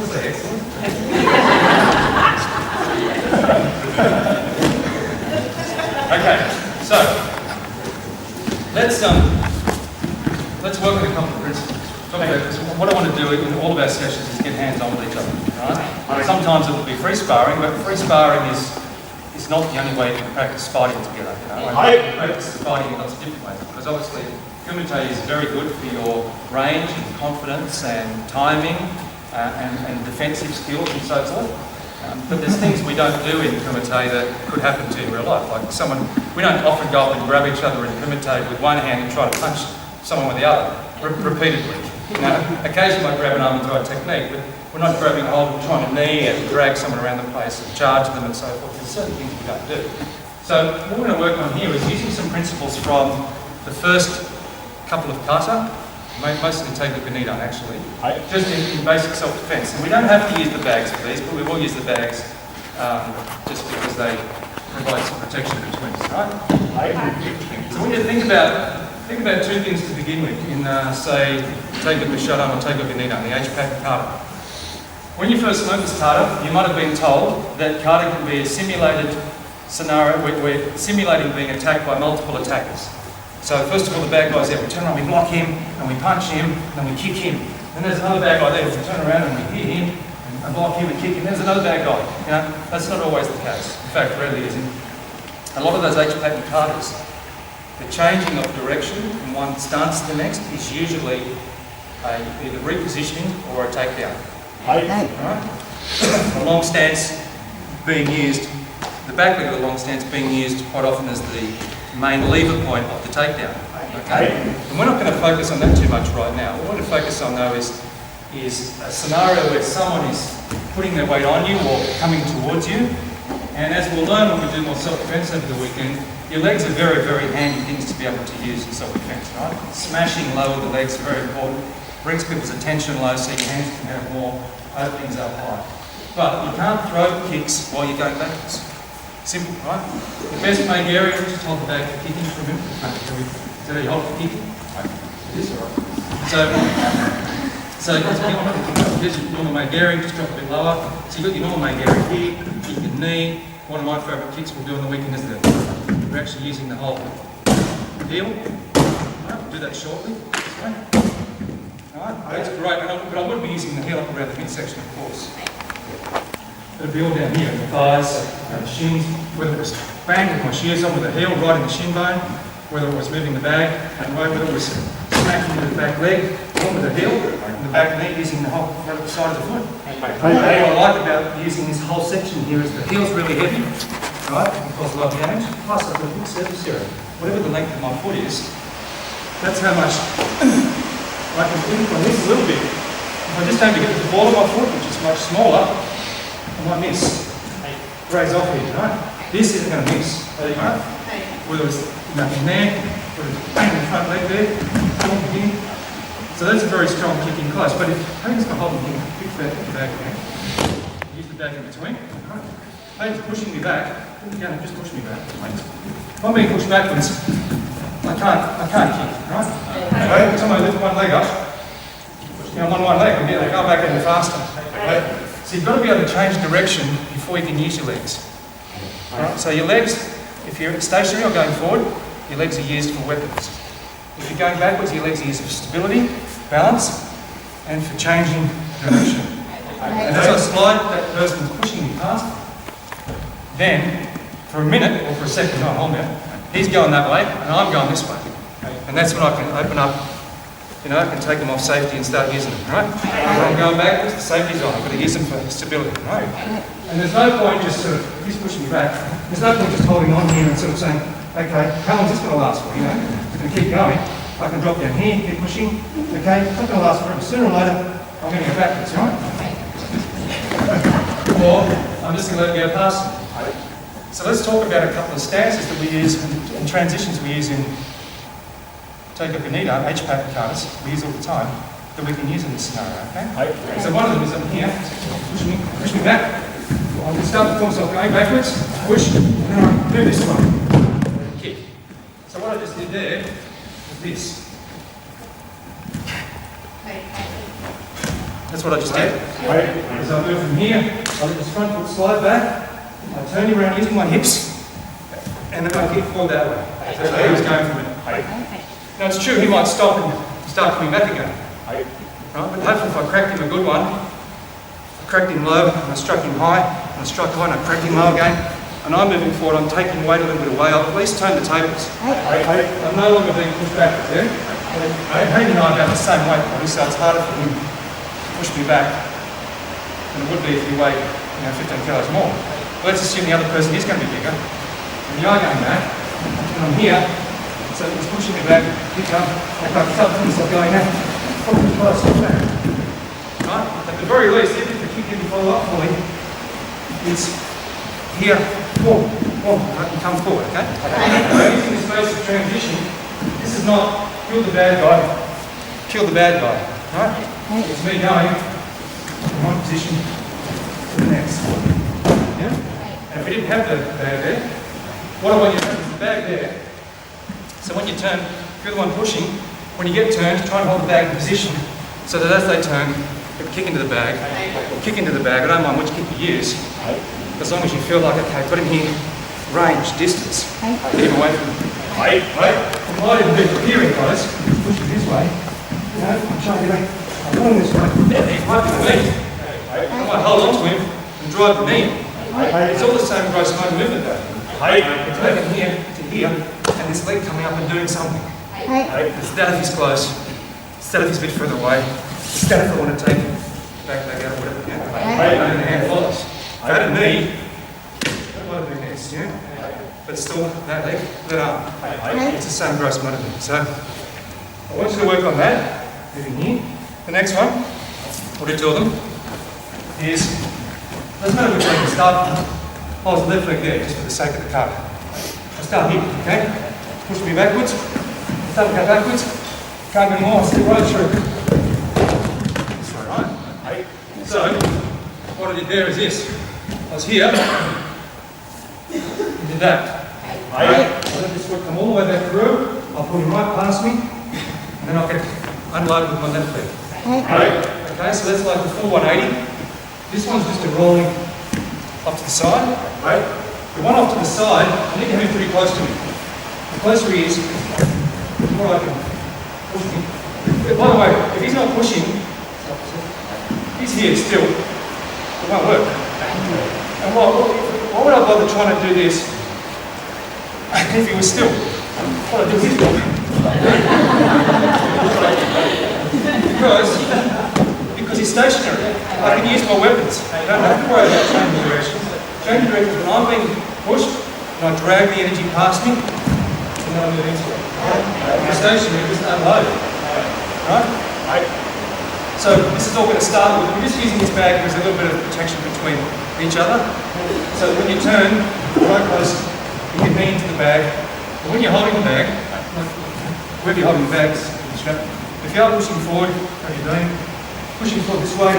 say excellent. Okay, so let's work on a couple of principles. What I want to do in all of our sessions is get hands-on with each other. Right? Sometimes it will be free sparring, but free sparring is not the only way to practice fighting together. Practice fighting in lots of different ways, because obviously kumite is very good for your range and confidence and timing and defensive skills and so forth. But there's things we don't do in kumite that could happen to you in real life. Like we don't often go up and grab each other in kumite with one hand and try to punch someone with the other repeatedly. Now, occasionally I grab an arm and throw technique, but we're not grabbing a hold and trying to knee and drag someone around the place and charge them and so forth. There's certain things we don't do. So what we're going to work on here is using some principles from the first couple of kata, mostly Taigyoku Nidan actually, just in basic self-defense. And we don't have to use the bags for these, but we will use the bags just because they provide some protection between us, right? So when you think about two things to begin with in, say, Taigyoku Shodan or Taigyoku Nidan, the H-pack kata. When you first learned this kata, you might have been told that kata can be a simulated scenario where we're simulating being attacked by multiple attackers. So first of all, the bad guy's there, we turn around, we block him, and we punch him, and then we kick him. Then there's another bad guy there, we turn around and we hit him, and block him and kick him. There's another bad guy. You know, that's not always the case. In fact, rarely is. A lot of those H-pattern katas, the changing of direction from one stance to the next is usually either repositioning or a takedown. Right? The long stance being used, the back leg of the long stance being used quite often as the main lever point of the takedown. Okay? And we're not going to focus on that too much right now. What we're going to focus on though is a scenario where someone is putting their weight on you or coming towards you. And as we'll learn when we do more self-defense over the weekend, your legs are very, very handy things to be able to use in self-defense, right? Smashing low with the legs is very important. Brings people's attention low so your hands can have more openings up high. But you can't throw kicks while you're going backwards. Simple, right? The best made area, just hold the bag for kicking for a minute. So you hold for kicking. It is alright. So here's your normal made area, just drop a bit lower. So you've got your normal made area here, kick your knee. One of my favourite kicks we'll do on the weekend is that we're actually using the whole heel. Right, we'll do that shortly. Alright, that's great, but I would be using the heel up around the midsection, of course. It'll be all down here, the thighs, the shins, whether it was bang with my shears on with the heel right in the shin bone, whether it was moving the bag, and whether it was smacking with the back leg, or with the heel, and the back knee using the whole front side of the foot. What I like about using this whole section here is the heel's really heavy, right? It causes a lot of damage. Plus I've got a good surface area. Whatever the length of my foot is, that's how much I can think on this a little bit. If I just aim to get to the ball of my foot, which is much smaller, I might miss. Raise off here, right? This isn't going to miss, right? Whether it's nothing there, whether it's bang in the front leg there, here. So that's a very strong kick in close. But if Hayden's got hold of me, fix that at the back again. Use the back in between. Right. Hayden's pushing me back. Again, just push me back. If I'm being pushed backwards, I can't kick, right? Okay, somebody lift one leg up. You know, I'm on one leg, and go back even faster. Okay? So you've got to be able to change direction before you can use your legs. Right? So your legs, if you're stationary or going forward, your legs are used for weapons. If you're going backwards, your legs are used for stability, balance, and for changing direction. And as I slide, that person's pushing me past. Then, for a minute, or for a second, hold on, he's going that way, and I'm going this way. And that's when I can open up, you know, I can take them off safety and start using them, right? When I'm going backwards, the safety's on, I've got to use them for stability, right? And there's no point just sort of, he's pushing me back, there's no point just holding on here and sort of saying, okay, how long is this going to last for, you know? I'm going to keep going. I can drop down here, keep pushing, okay? It's not going to last forever. Sooner or later, I'm going to go backwards, right? Or I'm just going to let it go past me. So let's talk about a couple of stances that we use and transitions we use in Taigyoku Nidan, H-pattern katas, we use all the time, that we can use in this scenario, okay? So one of them is up here, push me back. I can start to form myself going backwards, push, and then I do this one, kick. So what I just did there was this. That's what I just did. As I move from here, I let this front foot slide back, I turn you around using my hips, and then I kick forward that way. So that's where he was going from it. Now it's true, he might stop and start coming back again. Right? But hopefully if I cracked him a good one, I cracked him low, and I struck him high, and I struck high, and I cracked him low again, and I'm moving forward, I'm taking weight a little bit away, I'll at least turn the tables. I'm no longer being pushed backwards there. Hayden and I are about the same weight probably, so it's harder for him to push me back than it would be if he weighed 15 kilos more. But let's assume the other person is going to be bigger, and you are going back, and I'm here, so he's pushing me back, pick up, I can't stop things like going now. Probably try to stop back. Right? At the very least, even if the kick didn't follow up fully, it's here, forward, right? And come forward, okay? Using this phase of transition, this is not kill the bad guy, kill the bad guy, right? It's me going from one position to the next. Yeah? And if we didn't have the bag there, what I want you to have is the bag there. So when you turn, if you're the one pushing, when you get turned, try and hold the bag in position so that as they turn, they kick into the bag. Kick into the bag. I don't mind which kick you use, as long as you feel like, okay, got him here, range, distance, get him away from him. Right? It might even be here close, push it this way. I'm trying to get I'm going this way. It might be the knee. I might hold on to him and drive the knee. It's all the same gross motor movement though. It's moving here to here, and this leg coming up and doing something. Instead of he's close, instead of he's a bit further away, instead of I want to take him back out or whatever. And the hand follows. If I had a knee, that might have been next, but still that leg, that arm. It's the same gross motor movement. So I want you to work on that, moving here. The next one, what I tell them is, doesn't matter which leg you start with, hold the left leg there, just for the sake of the cut. I start here, okay? Push me backwards, start to go backwards, can't go more, step right through. That's right. So, what I did there is this. I was here, and did that. I let this foot come all the way back through, I'll pull him right past me, and then I'll get unloaded with my left leg. Okay, so that's like the full 180. This one's just a rolling off to the side. The one off to the side, I need to have him pretty close to me. The closer he is, the more I can push him. By the way, if he's not pushing, he's here still. It won't work. And why would I bother trying to do this if he was still? What I do is because he's stationary. I can use my weapons. I don't have to worry about changing directions. Changing directions when I'm being pushed and I drag the energy past me and then I move into it. If you're stationary, just unload. Right? So this is all going to start with, we're just using this bag because there's a little bit of protection between each other. So when you turn right close, you can knee into the bag. But when you're holding the bag, wherever you're holding the bag, if you are pushing forward, what are you doing? Pushing forward this way,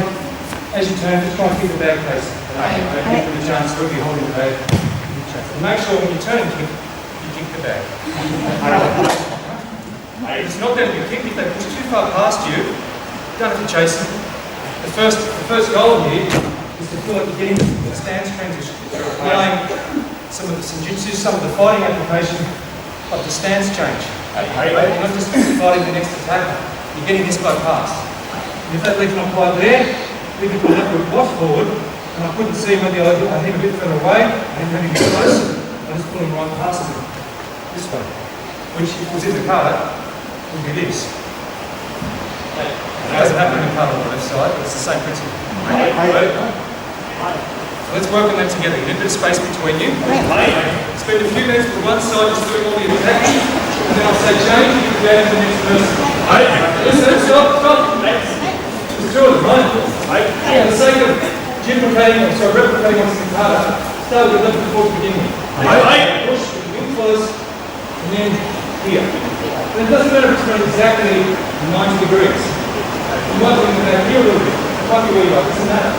as you turn, just try and keep the bag facing. Give it a chance wherever you're holding the bag. And make sure when you turn and kick, you kick the bag. If it's not going to be kicked, if they push too far past you, don't have to chase them. The first goal here is to feel like you're getting the stance transition. You're applying some of the senjutsu, some of the fighting application of the stance change. You're not just fighting the next attack, you're getting this guy past. And if that leg's not quite there, we can put a little block forward, and I couldn't see whether I hit a bit further away, and then maybe get close, I just pull him right past him. This way. Which, if it was in the card, would be this. It doesn't happen in the card on the left side, but it's the same principle. So let's work on that together. Get a bit of space between you. Spend a few minutes with one side just doing all the attacking, and then I'll say change, and you can go to the next person. Listen, stop. There's two of them, right? For the sake of replicating what's in the card, start with left before the beginning. Push, in close, and then here. And it doesn't matter if it's going exactly 90 degrees. You might be in the back here a little bit. It might be where you are. It doesn't matter.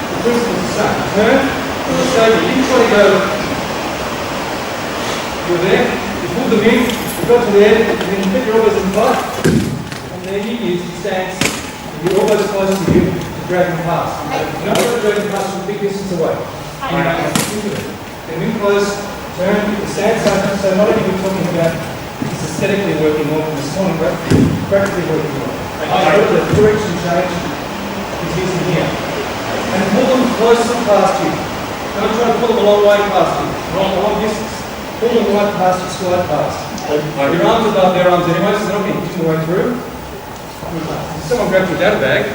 The principle is the same. Turn, and the same. You didn't try to go. You're there. You pulled them in. You got to there. And then you put your elbows in the butt. And then you use your stance. And your elbows close to you. drag him past. You're not going to drag him past from a big distance away. You know, think of it. Get him in close, turn, the stance open, so not only are we talking about it's aesthetically working on, but it's practically working on. The direction change is using here. And pull them closer past you. Don't try to pull them a long way past you, a long distance. Pull them right past you, slide past. Your arms above their arms anyway, so they're not getting pushed all the way through. If someone grabs your data bag,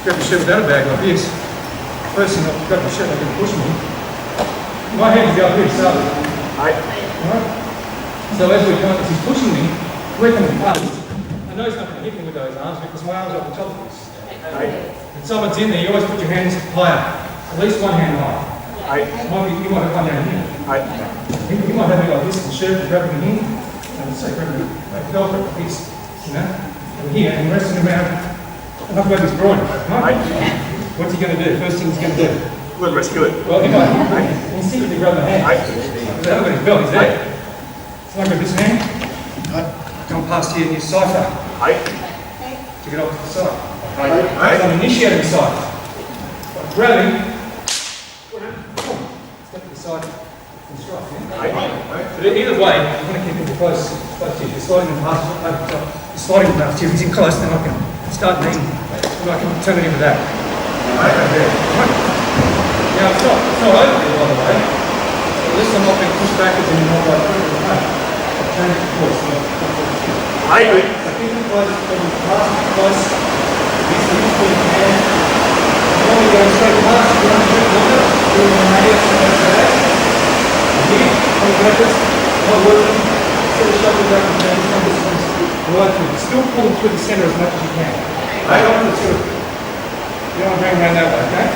grab your shirt data bag like this. First thing, I'll grab your shirt, they're going to push me. My hand is out here, so. Right. So as we're going, as he's pushing me, we're coming past. I know he's not going to hit me with those arms because my arms are up the top of this. When someone's in there, you always put your hands higher, at least one hand higher. You might have one down here. You might have it like this, the shirt, grabbing it in, and say, grabbing it like velcro like this, you know? And here, and resting around, and I've got his groin, right? What's he going to do? First thing he's going to do? Good, rescue it. Well, he might instinctively grab the hand. Because I haven't got his belt, he's there. So I grab this hand, come past here and you cipher. To get off to the side. So I'm initiating the side. By grabbing, step to the side and strike. But either way, you want to keep him close to you. You're sliding him past you, you're sliding him past you. If he's in close, then I can start kneeing. And I can turn it into that. Now it's not over there, by the way. So at least I'm not being pushed backwards anymore by putting the pain. I'll change the course. So keep him close, past him close. This is the hand. Normally going straight past, you're going to shoot longer. Doing the radius like that. Here, coming backwards, not working. Instead of shoving back and down, this one right through. Still pulling through the centre as much as you can. Right on the two. You don't hang around that way, okay?